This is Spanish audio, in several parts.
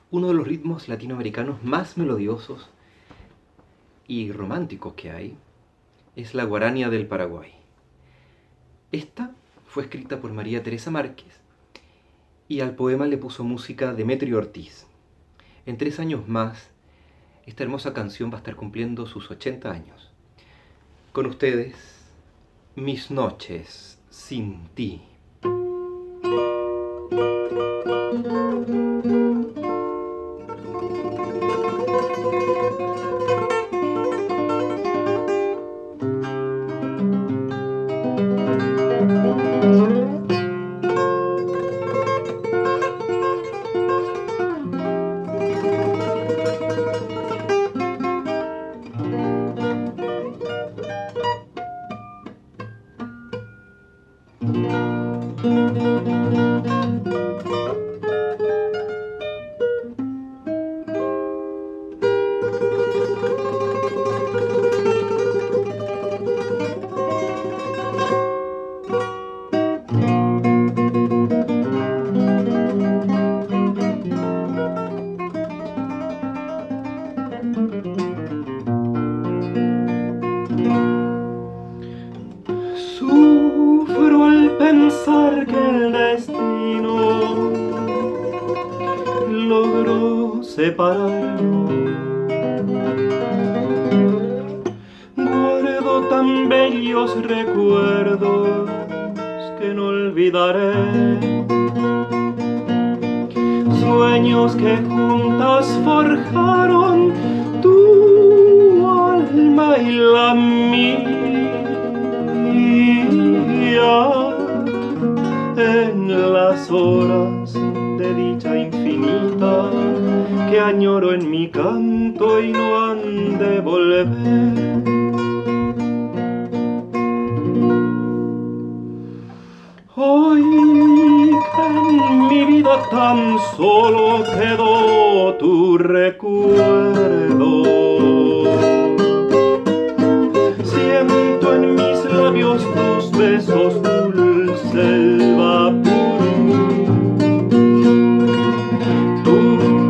uno de los ritmos latinoamericanos más melodiosos y románticos que hay es la guarania del Paraguay. Esta fue escrita por María Teresa Márquez y al poema le puso música Demetrio Ortiz. En 3 años más, esta hermosa canción va a estar cumpliendo sus 80 años. Con ustedes, Mis noches sin ti. Sufro al pensar que el destino logró separarnos. Guardo tan bellos recuerdos que no olvidaré. Sueños que juntas forjaron tu alma y la mía. En las horas de dicha infinita que añoro en mi canto y no han de volver. Hoy que en mi vida tan solo quedó tu recuerdo, siento en mis labios tus besos dulce el vapor. Tu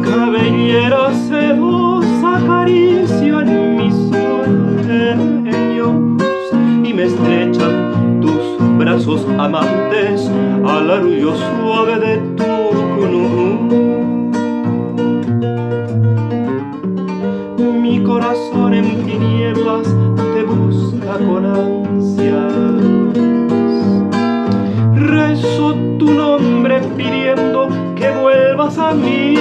cabellera sedosa acaricia en mis sueños y me estrechan tus brazos amantes al arrullo suave de tu cunú. Mi corazón en tinieblas te busca con ansias. Rezo tu nombre pidiendo que vuelvas a mí,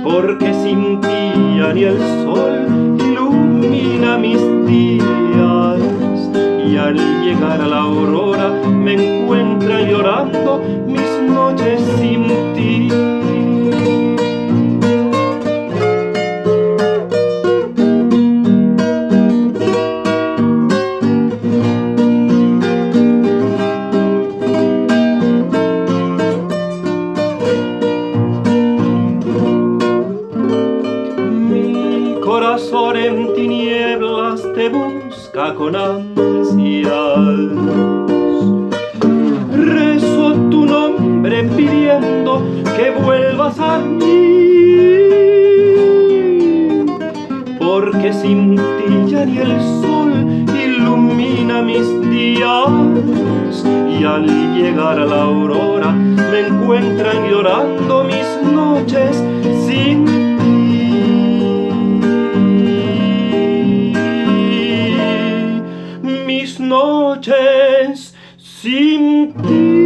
porque sin ti ya ni el sol ilumina mis días, y al llegar a la aurora me encuentra llorando mis noches sin ti. Corazón en tinieblas te busca con ansias. Rezo tu nombre pidiendo que vuelvas a mí, porque sin ti ya ni el sol ilumina mis días, y al llegar a la aurora me encuentran llorando mis noches sin ti. Mis noches sin ti.